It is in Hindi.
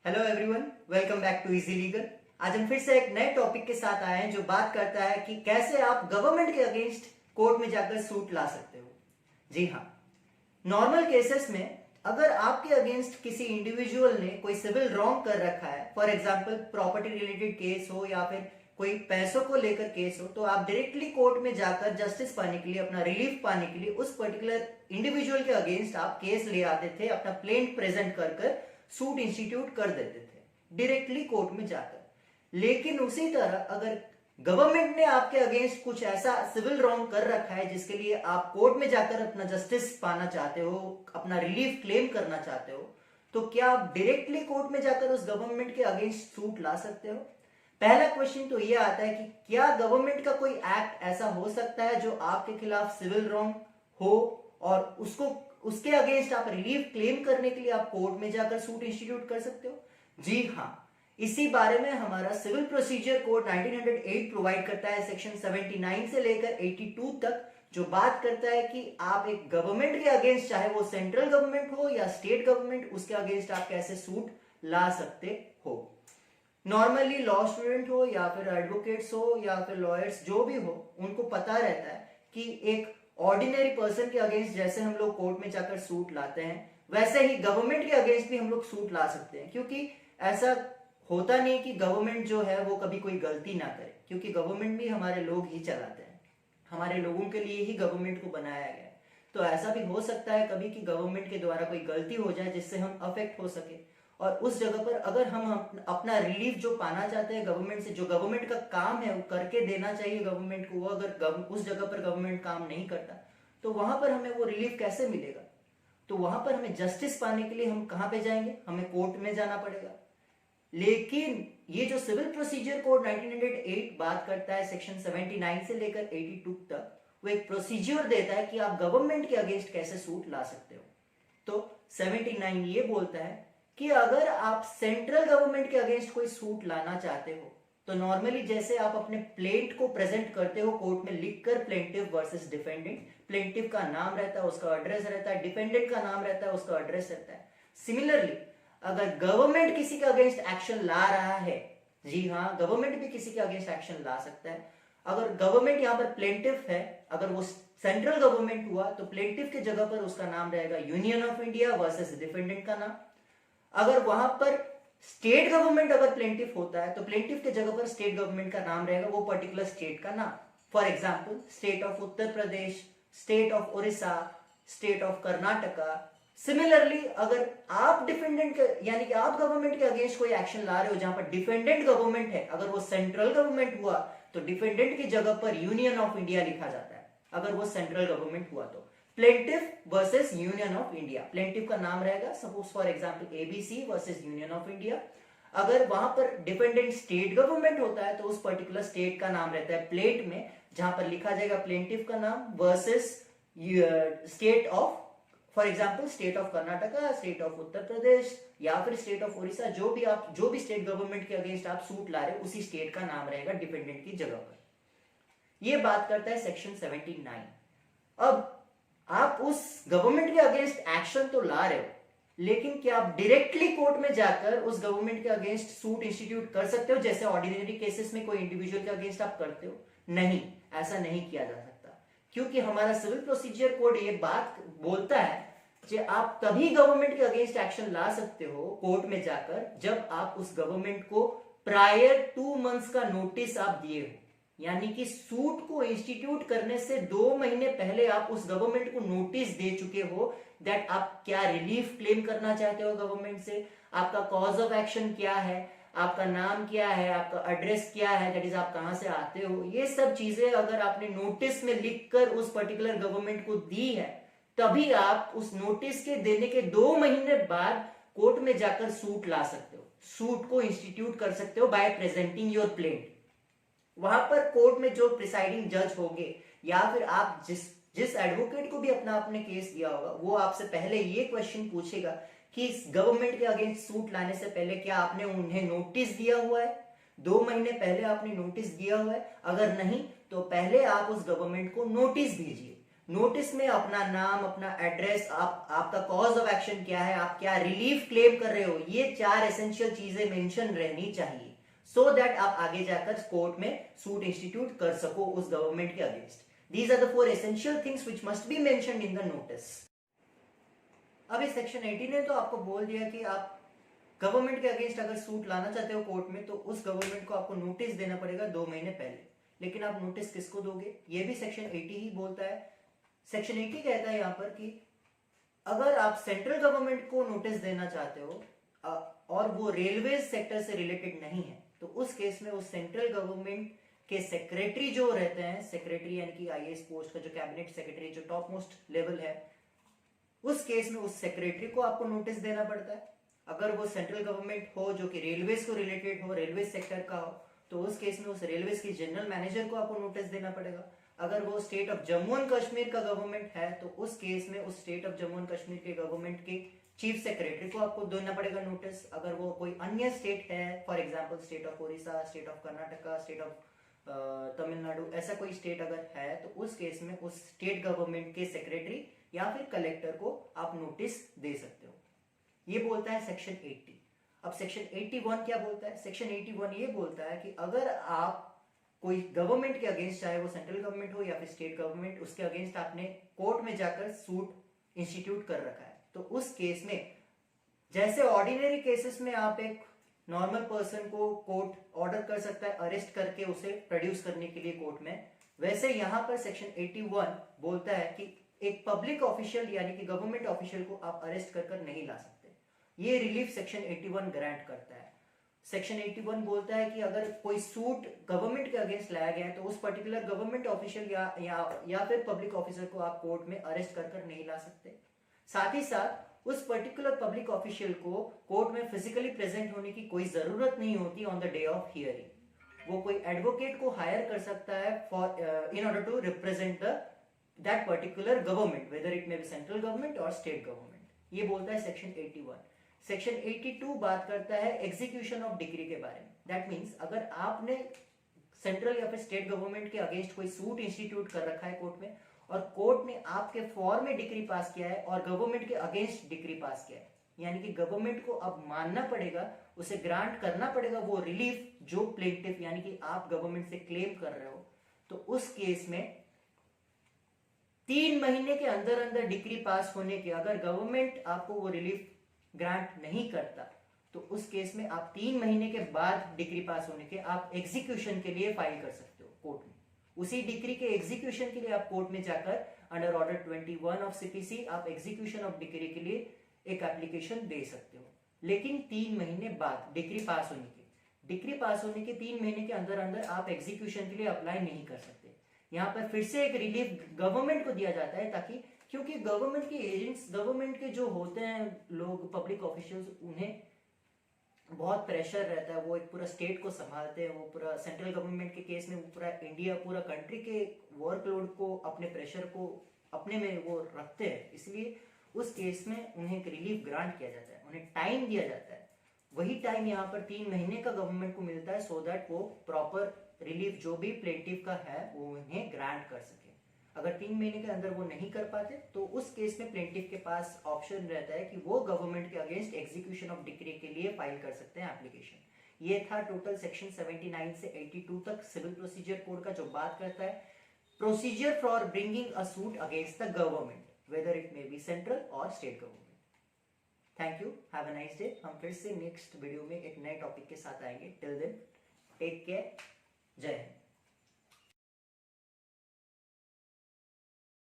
Hello everyone, welcome back to easy legal. आज हम फिर से एक नए टॉपिक के साथ आए हैं जो बात करता है कि कैसे आप गवर्नमेंट के अगेंस्ट कोर्ट में जाकर सूट ला सकते हो। जी हाँ, नॉर्मल केसेस में अगर आपके अगेंस्ट किसी इंडिविजुअल ने कोई सिविल रॉन्ग कर रखा है, for example property related case हो या फिर कोई पैसों को लेकर केस हो, तो आप डायरेक्टली कोर्ट में जाकर जस्टिस पाने के लिए, अपना रिलीफ पाने के लिए उस पर्टिकुलर इंडिविजुअल के अगेंस्ट आप केस ले आते थे, अपना प्लेंट प्रेजेंट कर सूट इंस्टीट्यूट कर देते थे डायरेक्टली कोर्ट में जाकर। लेकिन उसी तरह अगर गवर्नमेंट ने आपके अगेंस्ट कुछ ऐसा सिविल रॉन्ग कर रखा है जिसके लिए आप कोर्ट में जाकर अपना जस्टिस पाना चाहते हो, अपना रिलीफ क्लेम करना चाहते हो, तो क्या आप डायरेक्टली कोर्ट में जाकर उस गवर्नमेंट के अगेंस्ट सूट ला सकते हो? पहला क्वेश्चन तो ये आता है कि क्या गवर्नमेंट का कोई एक्ट ऐसा हो सकता है जो आपके खिलाफ सिविल रॉन्ग हो और उसके अगेंस्ट आप रिलीफ क्लेम करने के लिए आप कोर्ट में जाकर सूट इंस्टीट्यूट कर सकते हो? जी हाँ, इसी बारे में हमारा सिविल प्रोसीजर कोड 1908 प्रोवाइड करता है, सेक्शन 79 से लेकर 82 तक, जो बात करता है कि आप एक गवर्नमेंट के अगेंस्ट, चाहे वो सेंट्रल गवर्नमेंट हो या स्टेट गवर्नमेंट, उसके अगेंस्ट आप कैसे सूट ला सकते हो। नॉर्मली लॉ स्टूडेंट हो या फिर एडवोकेट्स हो या फिर लॉयर्स, जो भी हो, उनको पता रहता है कि एक ऑर्डिनरी पर्सन के अगेंस्ट जैसे हम लोग कोर्ट में जाकर सूट लाते हैं, वैसे ही गवर्नमेंट के अगेंस्ट भी हम लोग सूट ला सकते हैं। क्योंकि ऐसा होता नहीं कि गवर्नमेंट जो है वो कभी कोई गलती ना करे, क्योंकि गवर्नमेंट भी हमारे लोग ही चलाते हैं, हमारे लोगों के लिए ही गवर्नमेंट को बनाया गया है। तो ऐसा भी हो सकता है कभी कि गवर्नमेंट के द्वारा कोई गलती हो जाए जिससे हम अफेक्ट हो सके, और उस जगह पर अगर हम अपना रिलीफ जो पाना चाहते हैं गवर्नमेंट से, जो गवर्नमेंट का काम है वो करके देना चाहिए गवर्नमेंट को, वो अगर उस जगह पर गवर्नमेंट काम नहीं करता तो वहां पर हमें वो रिलीफ कैसे मिलेगा? तो वहां पर हमें जस्टिस पाने के लिए हम कहां पे जाएंगे? हमें कोर्ट में जाना पड़ेगा। लेकिन ये जो सिविल प्रोसीजर कोड 1908 बात करता है, सेक्शन 79 से लेकर 82 तक, वो एक प्रोसीजर देता है कि आप गवर्नमेंट के अगेंस्ट कैसे सूट ला सकते हो। तो 79 ये बोलता है कि अगर आप सेंट्रल गवर्नमेंट के अगेंस्ट कोई सूट लाना चाहते हो तो नॉर्मली जैसे आप अपने प्लेंट को प्रेजेंट करते हो कोर्ट में लिखकर, प्लेंटिव वर्सेस डिफेंडेंट, प्लेंटिव का नाम रहता है, उसका एड्रेस रहता है, डिफेंडेंट का नाम रहता है, उसका एड्रेस रहता है। सिमिलरली अगर गवर्नमेंट किसी के अगेंस्ट एक्शन ला रहा है, जी हाँ, गवर्नमेंट भी किसी के अगेंस्ट एक्शन ला सकता है। अगर गवर्नमेंट यहाँ पर प्लेंटिव है, अगर वो सेंट्रल गवर्नमेंट हुआ तो प्लेंटिव के जगह पर उसका नाम रहेगा union of India versus defendant का नाम। अगर वहां पर स्टेट गवर्नमेंट अगर प्लेंटिफ होता है तो प्लेंटिफ के जगह पर स्टेट गवर्नमेंट का नाम रहेगा, वो पर्टिकुलर स्टेट का नाम। For example state of Uttar Pradesh, state of Orissa, state of Karnataka. Similarly अगर आप डिफेंडेंट यानी कि आप गवर्नमेंट के अगेंस्ट कोई एक्शन ला रहे हो जहां पर डिफेंडेंट गवर्नमेंट है, अगर वो सेंट्रल गवर्नमेंट हुआ तो डिफेंडेंट की जगह पर यूनियन ऑफ इंडिया लिखा जाता है। अगर वो सेंट्रल गवर्नमेंट हुआ तो plaintiff versus union of India, plaintiff का नाम रहेगा suppose for example ABC versus union of India. अगर वहां पर डिपेंडेंट स्टेट गवर्नमेंट होता है तो उस पर्टिकुलर स्टेट का नाम रहता है प्लेट में, जहां पर लिखा जाएगा प्लेंटिफ का नाम versus state of, for example state of Karnataka, state of Uttar Pradesh या फिर स्टेट ऑफ उड़ीसा, जो भी स्टेट गवर्नमेंट के अगेंस्ट आप सूट ला रहे हो उसी स्टेट का नाम रहेगा डिपेंडेंट की जगह पर। यह बात करता है सेक्शन 79। अब आप उस गवर्नमेंट के अगेंस्ट एक्शन तो ला रहे हो, लेकिन क्या आप डायरेक्टली कोर्ट में जाकर उस गवर्नमेंट के अगेंस्ट सूट इंस्टीट्यूट कर सकते हो जैसे ऑर्डिनरी केसेस में कोई इंडिविजुअल के अगेंस्ट आप करते हो? नहीं, ऐसा नहीं किया जा सकता, क्योंकि हमारा सिविल प्रोसीजर कोड ये बात बोलता है कि आप तभी गवर्नमेंट के अगेंस्ट एक्शन ला सकते हो कोर्ट में जाकर जब आप उस गवर्नमेंट को प्रायर 2 मंथ्स का नोटिस आप दिए हो, यानी कि सूट को इंस्टीट्यूट करने से 2 महीने पहले आप उस गवर्नमेंट को नोटिस दे चुके हो दैट आप क्या रिलीफ क्लेम करना चाहते हो गवर्नमेंट से, आपका कॉज ऑफ एक्शन क्या है, आपका नाम क्या है, आपका एड्रेस क्या है, दैट इज आप कहां से आते हो। ये सब चीजें अगर आपने नोटिस में लिखकर उस पर्टिकुलर गवर्नमेंट को दी है, तभी आप उस नोटिस के देने के 2 महीने बाद कोर्ट में जाकर सूट ला सकते हो, सूट को इंस्टीट्यूट कर सकते हो बाय प्रेजेंटिंग योर प्लेंट। वहां पर कोर्ट में जो प्रिसाइडिंग जज होंगे या फिर आप जिस एडवोकेट को भी अपना आपने केस दिया होगा, वो आपसे पहले ये क्वेश्चन पूछेगा कि गवर्नमेंट के अगेंस्ट सूट लाने से पहले क्या आपने उन्हें नोटिस दिया हुआ है, 2 महीने पहले आपने नोटिस दिया हुआ है? अगर नहीं तो पहले आप उस गवर्नमेंट को नोटिस दीजिए। नोटिस में अपना नाम, अपना एड्रेस, आपका कॉज ऑफ एक्शन क्या है, आप क्या रिलीफ क्लेम कर रहे हो, ये 4 एसेंशियल चीजें मेंशन रहनी चाहिए, सो दैट आप आगे जाकर कोर्ट में सूट इंस्टीट्यूट कर सको उस गवर्नमेंट के against. These are the 4 essential things which must be mentioned in the notice. अब इस सेक्शन 18 ने तो आपको बोल दिया कि आप गवर्नमेंट के अगेंस्ट अगर सूट लाना चाहते हो कोर्ट में, तो उस गवर्नमेंट को आपको नोटिस देना पड़ेगा 2 महीने पहले। लेकिन आप नोटिस किसको दोगे, ये भी सेक्शन 80 ही बोलता है। सेक्शन 80 कहता है यहाँ पर कि अगर आप सेंट्रल गवर्नमेंट को नोटिस देना चाहते हो और वो रेलवे सेक्टर से रिलेटेड नहीं है, तो उस केस में उस सेंट्रल गवर्नमेंट के सेक्रेटरी जो रहते हैं, सेक्रेटरी यानी कि आईएएस पोस्ट का जो कैबिनेट सेक्रेटरी जो टॉप मोस्ट लेवल है, उस केस में उस सेक्रेटरी को आपको नोटिस देना पड़ता है। अगर वो सेंट्रल गवर्नमेंट हो जो कि रेलवेज को रिलेटेड हो, रेलवे सेक्टर का हो, तो उस केस में उस रेलवेज की जनरल मैनेजर को आपको नोटिस देना पड़ेगा। अगर वो state of Jammu and Kashmir का गवर्नमेंट है, तो उस केस में उस state of Jammu and Kashmir के गवर्नमेंट के चीफ सेक्रेटरी को आपको देना पड़ेगा नोटिस। अगर वो कोई अन्य स्टेट है, for example state of Odisha, state of Karnataka, state of Tamil Nadu, ऐसा कोई स्टेट अगर है, तो उस केस में उस स्टेट गवर्नमेंट के सेक्रेटरी या फिर कलेक्टर को आप नोटिस दे सकते हो। ये बोलता है सेक्शन 80। अब सेक्शन 81 क्या बोलता है? सेक्शन 81 ये बोलता है कि अगर आप कोई गवर्नमेंट के अगेंस्ट, चाहे वो सेंट्रल गवर्नमेंट हो या फिर स्टेट गवर्नमेंट, उसके अगेंस्ट आपने कोर्ट में जाकर सूट इंस्टीट्यूट कर रखा है, तो उस केस में जैसे ऑर्डिनरी केसेस में आप एक नॉर्मल पर्सन को कोर्ट ऑर्डर कर सकता है अरेस्ट करके उसे प्रोड्यूस करने के लिए कोर्ट में, वैसे यहां पर सेक्शन 81 बोलता है कि एक पब्लिक ऑफिशियल यानी कि गवर्नमेंट ऑफिशियल को आप अरेस्ट कर नहीं ला सकते। ये रिलीफ सेक्शन 81 ग्रांट करता है। सेक्शन 81 बोलता है कि अगर कोई सूट गवर्नमेंट के अगेंस्ट लाया गया है, तो उस पर्टिकुलर गवर्नमेंट ऑफिशियल या फिर पब्लिक ऑफिसर को आप कोर्ट में अरेस्ट कर नहीं ला सकते। साथ ही साथ उस पर्टिकुलर पब्लिक ऑफिशियल को कोर्ट में फिजिकली प्रेजेंट होने की कोई जरूरत नहीं होती on the day of hearing. वो कोई एडवोकेट को हायर कर सकता है for in order to represent that particular government, whether it may be central government और स्टेट गवर्नमेंट। ये बोलता है सेक्शन 81। सेक्शन 82 बात करता है एग्जीक्यूशन ऑफ डिग्री के बारे में। दैट मीन्स अगर आपने सेंट्रल या फिर स्टेट गवर्नमेंट के अगेंस्ट कोई सूट इंस्टीट्यूट कर रखा है कोर्ट में, और कोर्ट ने आपके फॉर में डिग्री पास किया है और गवर्नमेंट के अगेंस्ट डिग्री पास किया है, यानी कि गवर्नमेंट को अब मानना पड़ेगा, उसे ग्रांट करना पड़ेगा वो रिलीफ जो प्लेंटिफ यानी कि आप गवर्नमेंट से क्लेम कर रहे हो, तो उस केस में 3 महीने के अंदर अंदर डिग्री पास होने के, अगर गवर्नमेंट आपको वो रिलीफ ग्रांट नहीं करता, तो उस केस में आप 3 महीने के बाद डिग्री पास होने के आप एग्जीक्यूशन के लिए फाइल कर सकते हो कोर्ट में। उसी डिग्री के एग्जीक्यूशन के लिए आप कोर्ट में जाकर अंडर ऑर्डर 21 ऑफ सीपीसी आप एग्जीक्यूशन ऑफ डिग्री के लिए एक एप्लीकेशन दे सकते हो, लेकिन 3 महीने बाद डिग्री पास होने के। डिग्री पास होने के 3 महीने के अंदर अंदर आप एग्जीक्यूशन के लिए अप्लाई नहीं कर सकते। यहाँ पर फिर से एक रिलीफ गवर्नमेंट को दिया जाता है, ताकि क्योंकि गवर्नमेंट के एजेंट्स, गवर्नमेंट के जो होते हैं लोग, पब्लिक ऑफिशियल्स, उन्हें बहुत प्रेशर रहता है, वो एक पूरा स्टेट को संभालते हैं, वो पूरा सेंट्रल गवर्नमेंट के केस में वो पूरा इंडिया, पूरा कंट्री के वर्कलोड को, अपने प्रेशर को अपने में वो रखते हैं, इसलिए उस केस में उन्हें एक रिलीफ ग्रांट किया जाता है, उन्हें टाइम दिया जाता है। वही टाइम यहाँ पर 3 महीने का गवर्नमेंट को मिलता है, सो दैट वो प्रॉपर रिलीफ जो भी प्लेंटिफ का है वो उन्हें ग्रांट कर सके। अगर 3 महीने के अंदर वो नहीं कर पाते, तो उस केस में प्लेंटिफ के पास ऑप्शन रहता है कि वो गवर्नमेंट के अगेंस्ट एग्जीक्यूशन ऑफ डिक्री के लिए फाइल कर सकते हैं एप्लीकेशन। ये था टोटल सेक्शन 79 से 82 तक सिविल प्रोसीजर कोड का, जो बात करता है procedure for bringing a suit against the government, whether it may be central और state government. Thank you, have a nice day. हम फिर से नेक्स्ट वीडियो में एक नए टॉपिक के साथ आएंगे। टिल देन टेक केयर, जय हिंद।